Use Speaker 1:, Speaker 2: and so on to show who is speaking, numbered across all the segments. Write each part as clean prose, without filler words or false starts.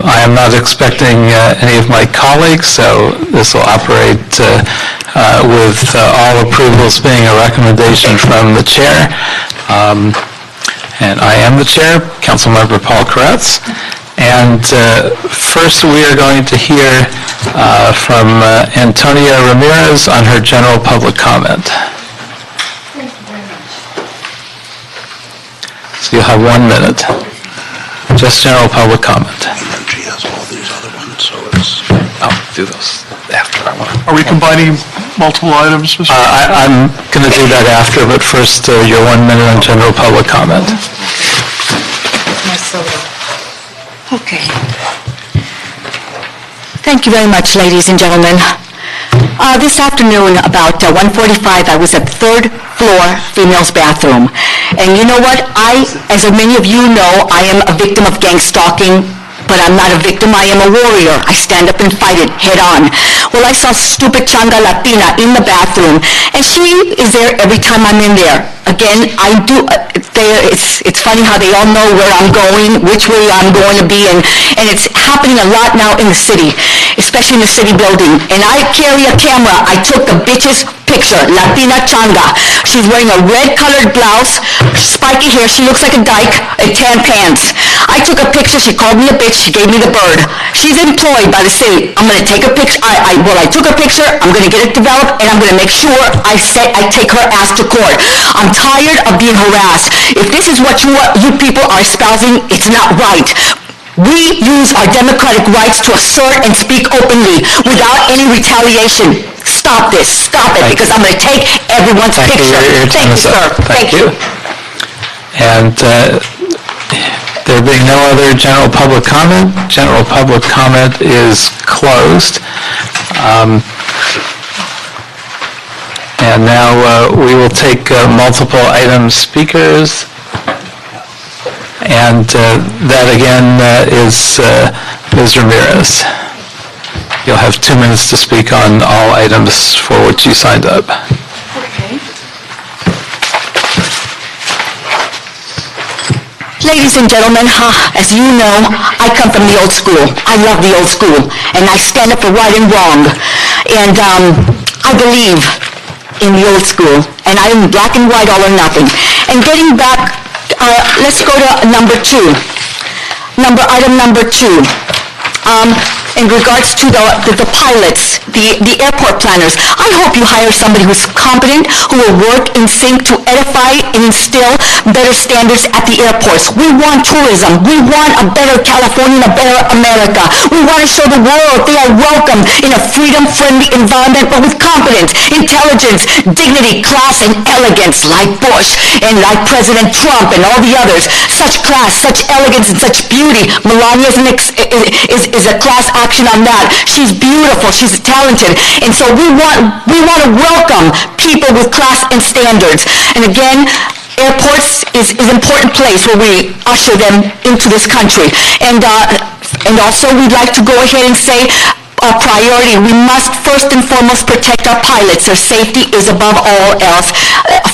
Speaker 1: I am not expecting any of my colleagues, so this will operate with all approvals being a recommendation from the chair. And I am the chair, Councilmember Paul Koretz. And first we are going to hear from Antonia Ramirez on her general public comment.
Speaker 2: Thank you very much.
Speaker 1: So you'll have 1 minute. Just general public comment.
Speaker 3: And then she has all these other ones, so it's...
Speaker 1: I'll do those after.
Speaker 4: Are we combining multiple items, Mr.
Speaker 1: I'm going to do that after, but first your 1 minute on general public comment.
Speaker 2: My soda. Okay.
Speaker 5: Thank you very much, ladies and gentlemen. This afternoon, about 1:45, I was at the third floor female's bathroom. And you know what? As many of you know, I am a victim of gang stalking, but I'm not a victim, I am a warrior. I stand up and fight it head on. Well, I saw stupid Changa Latina in the bathroom, and she is there every time I'm in there. Again, it's funny how they all know where I'm going, which way I'm going to be, and it's happening a lot now in the city, especially in the city building. And I carry a camera. I took the bitch's picture, Latina Changa. She's wearing a red-colored blouse, spiky hair. She looks like a dyke, and tan pants. I took a picture. She called me a bitch. She gave me the bird. She's employed by the city. I'm going to take a picture. I took a picture. I'm going to get it developed, and I'm going to make sure I take her ass to court. I'm tired of being harassed. If this is what you people are espousing, it's not right. We use our democratic rights to assert and speak openly without any retaliation. Stop this. Stop it, because I'm going to take everyone's picture. Thank you, sir.
Speaker 1: Thank you. And there being no other general public comment is closed. And now we will take multiple item speakers. And that again is Ms. Ramirez. You'll have 2 minutes to speak on all items for which you signed up.
Speaker 5: Okay. Ladies and gentlemen, as you know, I come from the old school. I love the old school, and I stand up for right and wrong. And I believe in the old school, and I am black and white, all or nothing. And getting back, let's go to item number two. In regards to the pilots, the airport planners, I hope you hire somebody who's competent, who will work in sync to edify and instill better standards at the airports. We want tourism. We want a better California, a better America. We want to show the world they are welcome in a freedom-friendly environment, but with competence, intelligence, dignity, class, and elegance, like Bush and like President Trump and all the others. Such class, such elegance, and such beauty. Melania is a class action on that. She's beautiful. She's talented. And so we want to welcome people with class and standards. And again, airports is an important place where we usher them into this country. And also we'd like to go ahead and say our priority. We must first and foremost protect our pilots. Their safety is above all else,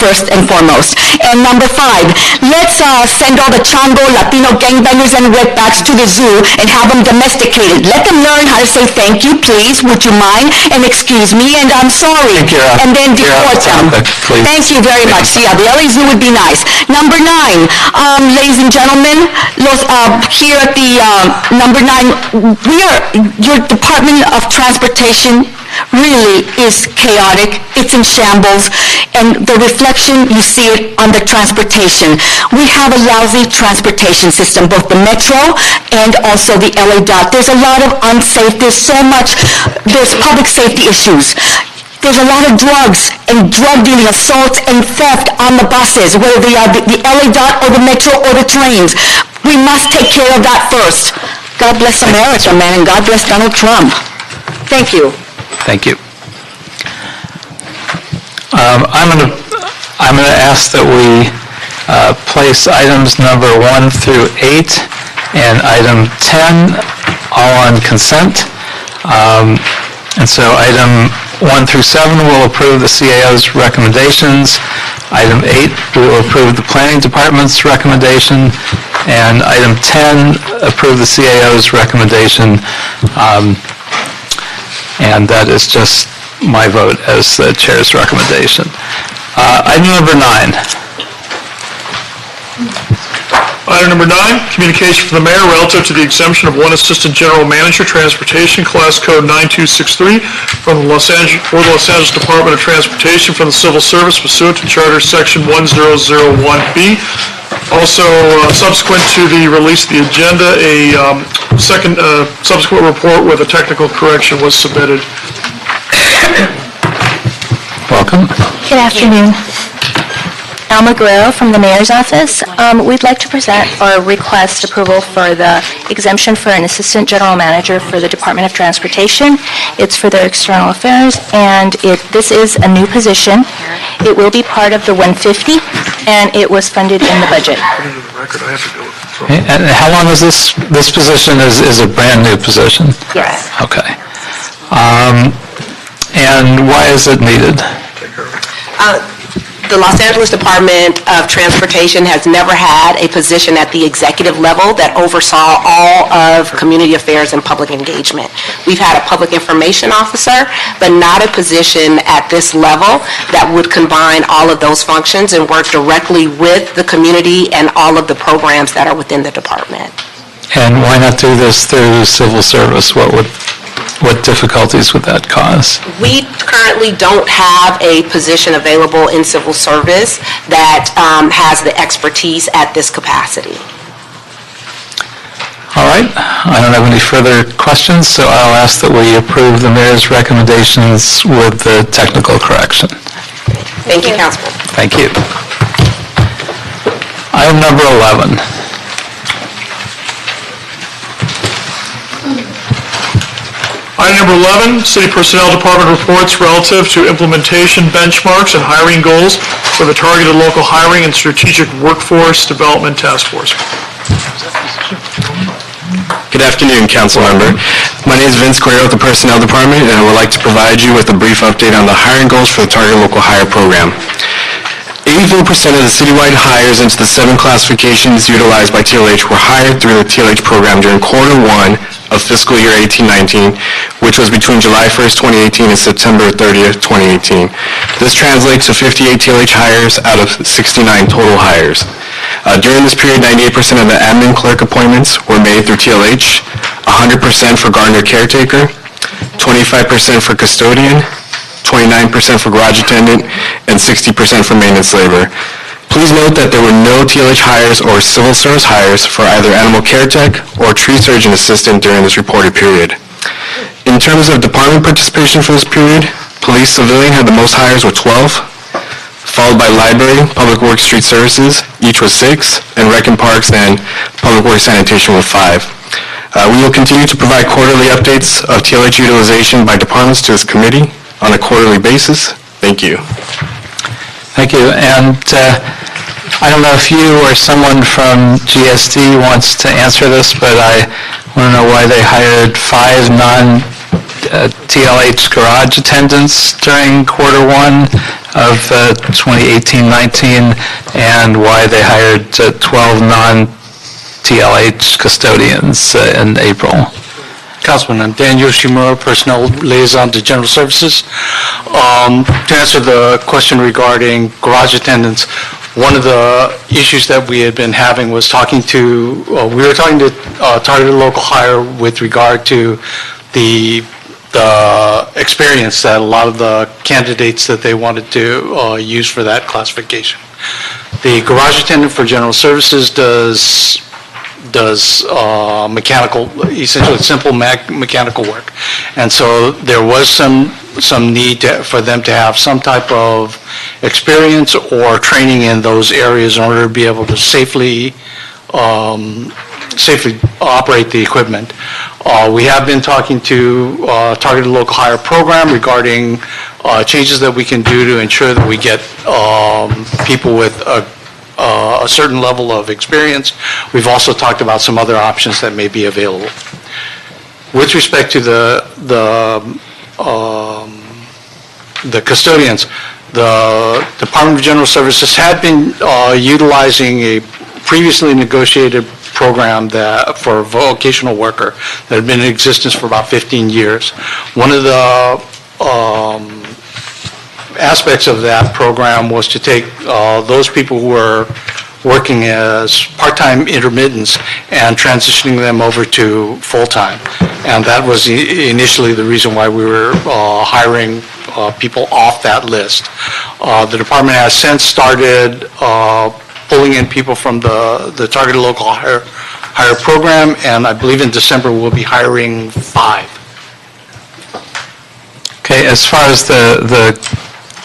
Speaker 5: first and foremost. And number 5, let's send all the Chango, Latino gangbangers and wetbacks to the zoo and have them domesticated. Let them learn how to say thank you, please, would you mind, and excuse me, and I'm sorry. And then deport them. Thank you very much. Yeah, the LA Zoo would be nice. Number 9, ladies and gentlemen, here at the number 9, your Department of Transportation really is chaotic. It's in shambles, and the reflection, you see it on the transportation. We have a lousy transportation system, both the Metro and also the LA DOT. There's a lot of there's public safety issues. There's a lot of drugs and drug dealing, assaults and theft on the buses, whether they are the LA DOT or the Metro or the trains. We must take care of that first. God bless America, man, and God bless Donald Trump. Thank you.
Speaker 1: Thank you. I'm going to ask that we place items number 1 through 8 and item 10 all on consent. And so item 1 through 7 will approve the CAO's recommendations. Item 8 will approve the Planning Department's recommendation. And item 10, approve the CAO's recommendation, and that is just my vote as the chair's recommendation. Item number 9.
Speaker 4: Item number 9, communication from the mayor relative to the exemption of one assistant general manager, transportation, class code 9263, from the Los Angeles Department of Transportation from the Civil Service pursuant to Charter Section 1001B. Also, subsequent to the release of the agenda, a second subsequent report with a technical correction was submitted.
Speaker 1: Welcome.
Speaker 6: Good afternoon. Alma Guerrero from the Mayor's Office. We'd like to present or request approval for the exemption for an Assistant General Manager for the Department of Transportation. It's for their external affairs, and this is a new position. It will be part of the 150, and it was funded in the budget.
Speaker 4: Put it in the record, I have to go with it.
Speaker 1: Okay, and how long is this position is a brand-new position?
Speaker 6: Yes.
Speaker 1: Okay. And why is it needed?
Speaker 7: The Los Angeles Department of Transportation has never had a position at the executive level that oversaw all of community affairs and public engagement. We've had a public information officer, but not a position at this level that would combine all of those functions and work directly with the community and all of the programs that are within the department.
Speaker 1: And why not do this through civil service? What difficulties would that cause?
Speaker 7: We currently don't have a position available in civil service that has the expertise at this capacity.
Speaker 1: All right, I don't have any further questions, so I'll ask that we approve the mayor's recommendations with the technical correction.
Speaker 7: Thank you, Councilman.
Speaker 1: Thank you. Item number 11.
Speaker 4: Item number 11, City Personnel Department reports relative to implementation benchmarks and hiring goals for the Targeted Local Hiring and Strategic Workforce Development Task Force.
Speaker 8: Good afternoon, council member. My name is Vince Guerrero with the Personnel Department, and I would like to provide you with a brief update on the hiring goals for the Targeted Local Hire Program. 84% of the citywide hires into the 7 classifications utilized by TLH were hired through the TLH program during Q1 of fiscal year 18-19, which was between July 1st, 2018 and September 30th, 2018. This translates to 58 TLH hires out of 69 total hires. During this period, 98% of the admin clerk appointments were made through TLH, 100% for gardener caretaker, 25% for custodian, 29% for garage attendant, and 60% for maintenance labor. Please note that there were no TLH hires or civil service hires for either animal care tech or tree surgeon assistant during this reported period. In terms of department participation for this period, police civilian had the most hires with 12, followed by library, public works, street services, each with 6, and rec and parks and public works sanitation with 5. We will continue to provide quarterly updates of TLH utilization by departments to this committee on a quarterly basis. Thank you.
Speaker 1: Thank you. And I don't know if you or someone from GSD wants to answer this, but I want to know why they hired 5 non-TLH garage attendants during Q1 of 2018-19, and why they hired 12 non-TLH custodians in April.
Speaker 9: Councilman, I'm Dan Yoshimura, Personnel Liaison to General Services. To answer the question regarding garage attendants, one of the issues that we had been having was talking to Targeted Local Hire with regard to the experience that a lot of the candidates that they wanted to use for that classification. The garage attendant for General Services does mechanical, essentially simple mechanical work. And so there was some need for them to have some type of experience or training in those areas in order to be able to safely operate the equipment. We have been talking to Targeted Local Hire Program regarding changes that we can do to ensure that we get people with a certain level of experience. We've also talked about some other options that may be available. With respect to the custodians, the Department of General Services had been utilizing a previously negotiated program that, for a vocational worker that had been in existence for about 15 years. One of the aspects of that program was to take those people who were working as part-time intermittents and transitioning them over to full-time. And that was initially the reason why we were hiring people off that list. The department has since started pulling in people from the Targeted Local Hire program, and I believe in December we'll be hiring 5.
Speaker 1: Okay, as far as the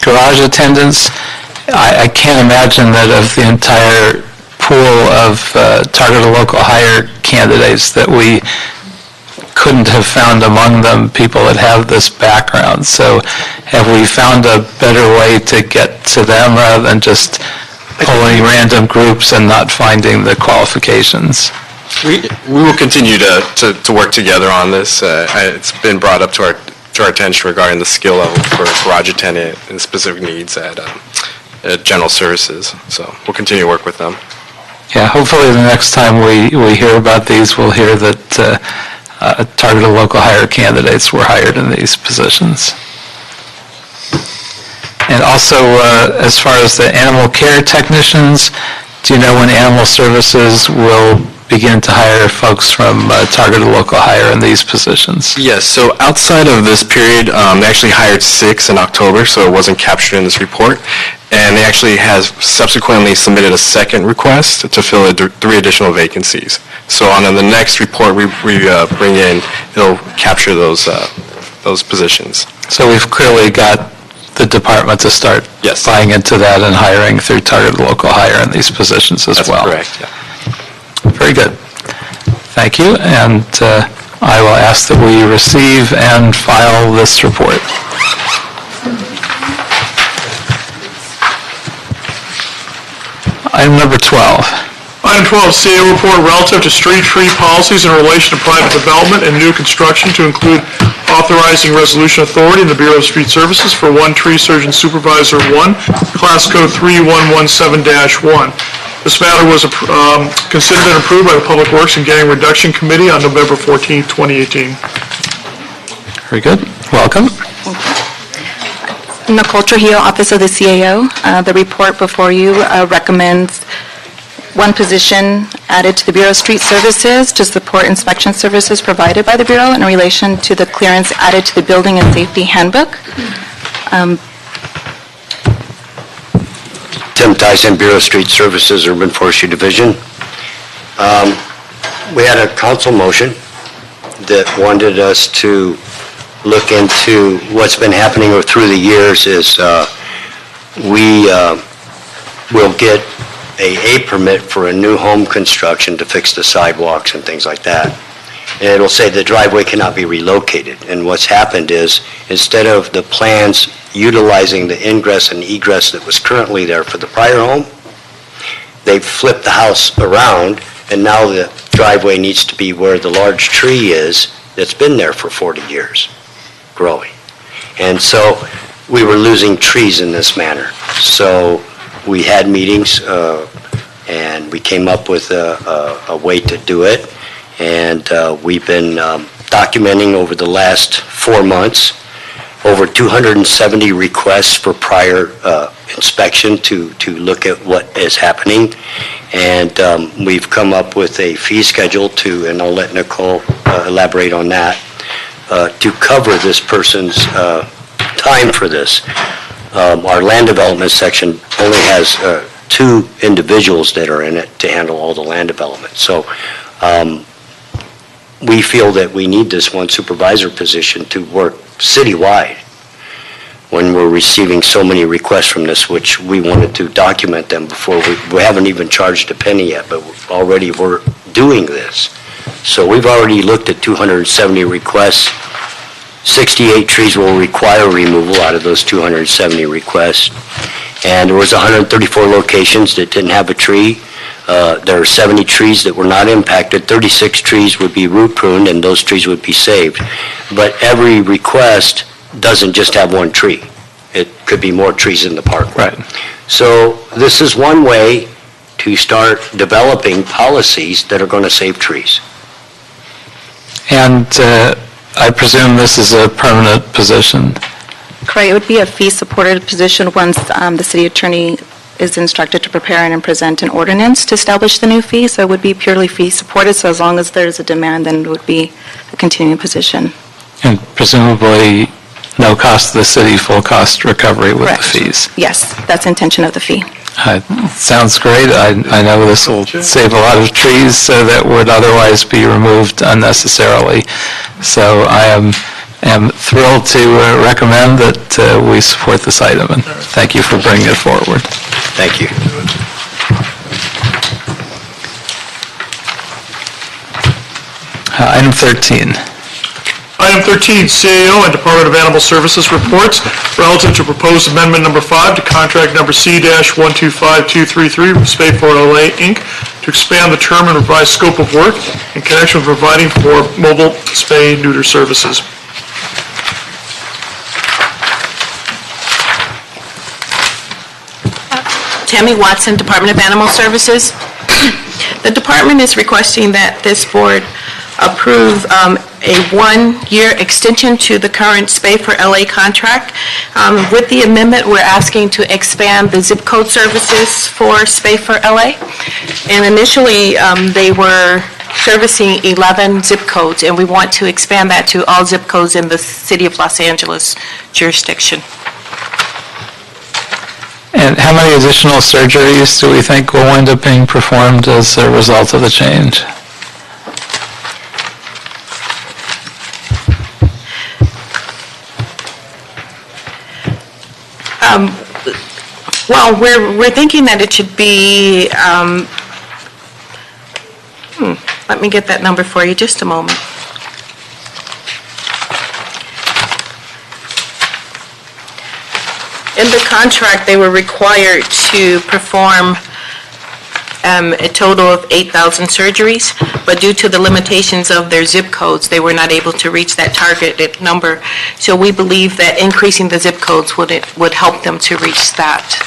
Speaker 1: garage attendants, I can't imagine that of the entire pool of targeted local hire candidates that we couldn't have found among them people that have this background. So have we found a better way to get to them rather than just pulling random groups and not finding the qualifications?
Speaker 8: We will continue to work together on this. It's been brought up to our attention regarding the skill level for garage attendant and specific needs at General Services. So we'll continue to work with them.
Speaker 1: Yeah, hopefully the next time we hear about these, we'll hear that targeted local hire candidates were hired in these positions. And also, as far as the animal care technicians, do you know when Animal Services will begin to hire folks from targeted local hire in these positions?
Speaker 8: Yes, so outside of this period, they actually hired 6 in October, so it wasn't captured in this report. And they actually has subsequently submitted a second request to fill 3 additional vacancies. So on the next report we bring in, it'll capture those positions.
Speaker 1: So we've clearly got the department to start
Speaker 8: Yes.
Speaker 1: buying into that and hiring through targeted local hire in these positions as well.
Speaker 8: That's correct, yeah.
Speaker 1: Very good. Thank you, and I will ask that we receive and file this report. Item number 12.
Speaker 4: Item 12, CA report relative to street tree policies in relation to private development and new construction to include authorizing resolution authority in the Bureau of Street Services for 1 Tree Surgeon Supervisor 1, Class Code 3117-1. This matter was considered and approved by the Public Works and Gang Reduction Committee on November 14, 2018.
Speaker 1: Very good. Welcome.
Speaker 6: Nicole Trujillo, Office of the CAO. The report before you recommends 1 position added to the Bureau of Street Services to support inspection services provided by the Bureau in relation to the clearance added to the Building and Safety Handbook.
Speaker 10: Tim Tyson, Bureau of Street Services, Urban Forestry Division. We had a council motion that wanted us to look into what's been happening through the years is we will get a permit for a new home construction to fix the sidewalks and things like that. And it'll say the driveway cannot be relocated. And what's happened is, instead of the plans utilizing the ingress and egress that was currently there for the prior home, they've flipped the house around, and now the driveway needs to be where the large tree is that's been there for 40 years, growing. And so we were losing trees in this manner. So we had meetings, and we came up with a way to do it. And we've been documenting over the last 4 months over 270 requests for prior inspection to look at what is happening. And we've come up with a fee schedule to, and I'll let Nicole elaborate on that, to cover this person's time for this. Our land development section only has 2 individuals that are in it to handle all the land development. So we feel that we need this 1 supervisor position to work citywide when we're receiving so many requests from this, which we wanted to document them before. We haven't even charged a penny yet, but already we're doing this. So we've already looked at 270 requests. 68 trees will require removal out of those 270 requests. And there was 134 locations that didn't have a tree. There are 70 trees that were not impacted. 36 trees would be root pruned, and those trees would be saved. But every request doesn't just have 1 tree. It could be more trees in the park.
Speaker 1: Right.
Speaker 10: So this is one way to start developing policies that are going to save trees.
Speaker 1: And I presume this is a permanent position?
Speaker 11: Correct, it would be a fee-supported position once the city attorney is instructed to prepare and present an ordinance to establish the new fee, so it would be purely fee-supported, so as long as there's a demand, then it would be a continuing position.
Speaker 1: And presumably, no cost to the city, full cost recovery with the
Speaker 11: Correct.
Speaker 1: fees?
Speaker 11: Yes, that's the intention of the fee.
Speaker 1: Sounds great. I know this will save a lot of trees that would otherwise be removed unnecessarily. So I am thrilled to recommend that we support this item, and thank you for bringing it forward.
Speaker 10: Thank you.
Speaker 1: Item 13.
Speaker 4: Item 13, CAO and Department of Animal Services reports relative to proposed amendment number 5 to contract number C-125233 with Spay for LA, Inc. to expand the term and revise scope of work in connection with providing for mobile spay-neuter services.
Speaker 7: Tammy Watson, Department of Animal Services. The department is requesting that this board approve a one-year extension to the current Spay for LA contract. With the amendment, we're asking to expand the zip code services for Spay for LA. And initially, they were servicing 11 zip codes, and we want to expand that to all zip codes in the City of Los Angeles jurisdiction.
Speaker 1: And how many additional surgeries do we think will wind up being performed as a result of the change?
Speaker 7: Well, we're thinking that it should be, let me get that number for you, just a moment. In the contract, they were required to perform a total of 8,000 surgeries, but due to the limitations of their zip codes, they were not able to reach that targeted number. So we believe that increasing the zip codes would help them to reach that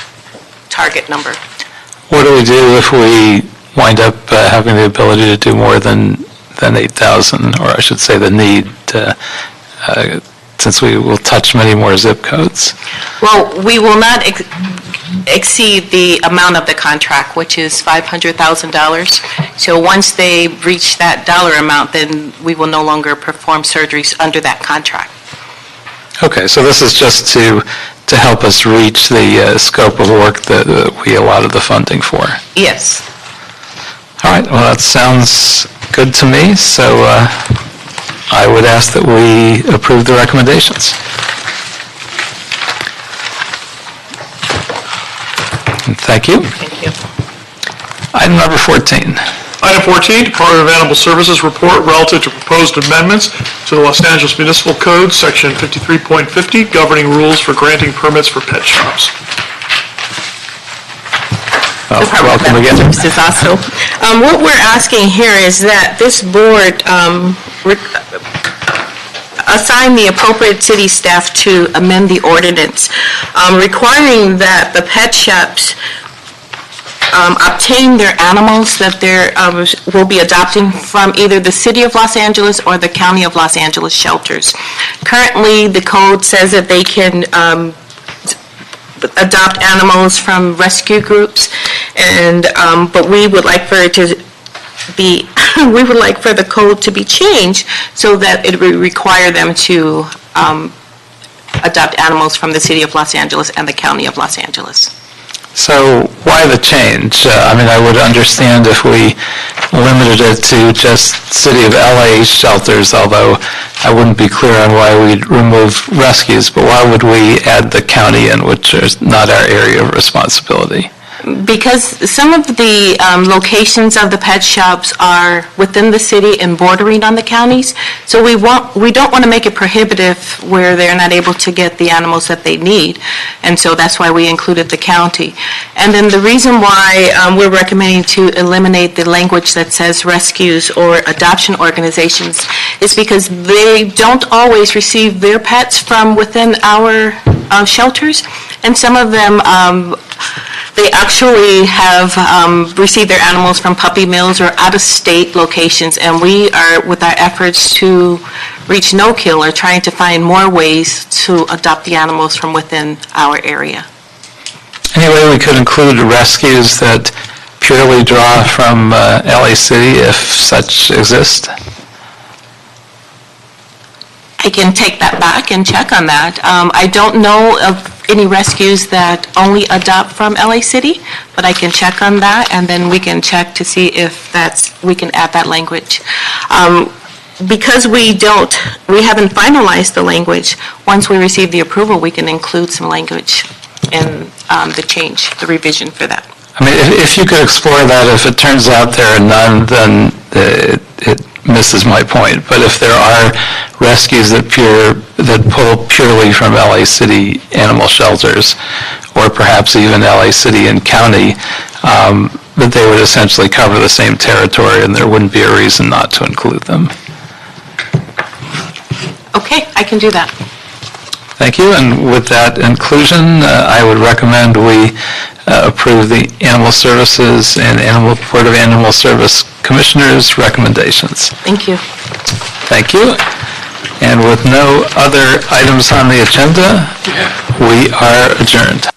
Speaker 7: target number.
Speaker 1: What do we do if we wind up having the ability to do more than 8,000, or I should say the need, since we will touch many more zip codes?
Speaker 7: Well, we will not exceed the amount of the contract, which is $500,000. So once they reach that dollar amount, then we will no longer perform surgeries under that contract.
Speaker 1: Okay, so this is just to help us reach the scope of work that we allotted the funding for.
Speaker 7: Yes.
Speaker 1: All right, well, that sounds good to me, so I would ask that we approve the recommendations. And thank you.
Speaker 7: Thank you.
Speaker 1: Item number 14.
Speaker 4: Item 14, Department of Animal Services report relative to proposed amendments to the Los Angeles Municipal Code, Section 53.50, governing rules for granting permits for pet shops.
Speaker 1: Welcome again.
Speaker 7: Services also. What we're asking here is that this board assign the appropriate city staff to amend the ordinance, requiring that the pet shops obtain their animals that they will be adopting from either the City of Los Angeles or the County of Los Angeles shelters. Currently, the code says that they can adopt animals from rescue groups, and but we would like for it to be, we would like for the code to be changed so that it would require them to adopt animals from the City of Los Angeles and the County of Los Angeles.
Speaker 1: So why the change? I mean, I would understand if we limited it to just City of LA shelters, although I wouldn't be clear on why we'd remove rescues, but why would we add the county in, which is not our area of responsibility?
Speaker 7: Because some of the locations of the pet shops are within the city and bordering on the counties, so we don't want to make it prohibitive where they're not able to get the animals that they need, and so that's why we included the county. And then the reason why we're recommending to eliminate the language that says rescues or adoption organizations is because they don't always receive their pets from within our shelters, and some of them They actually have received their animals from puppy mills or out-of-state locations, and we are, with our efforts to reach No Kill, are trying to find more ways to adopt the animals from within our area.
Speaker 1: Any way we could include rescues that purely draw from LA City, if such exist?
Speaker 7: I can take that back and check on that. I don't know of any rescues that only adopt from LA City, but I can check on that, and then we can check to see if we can add that language. Because we haven't finalized the language, once we receive the approval, we can include some language in the change, the revision for that.
Speaker 1: I mean, if you could explore that, if it turns out there are none, then it misses my point. But if there are rescues that pull purely from LA City animal shelters, or perhaps even LA City and county, that they would essentially cover the same territory and there wouldn't be a reason not to include them.
Speaker 7: Okay, I can do that.
Speaker 1: Thank you, and with that inclusion, I would recommend we approve the Animal Services and Board of Animal Service Commissioners' recommendations.
Speaker 7: Thank you.
Speaker 1: Thank you. And with no other items on the agenda, we are adjourned.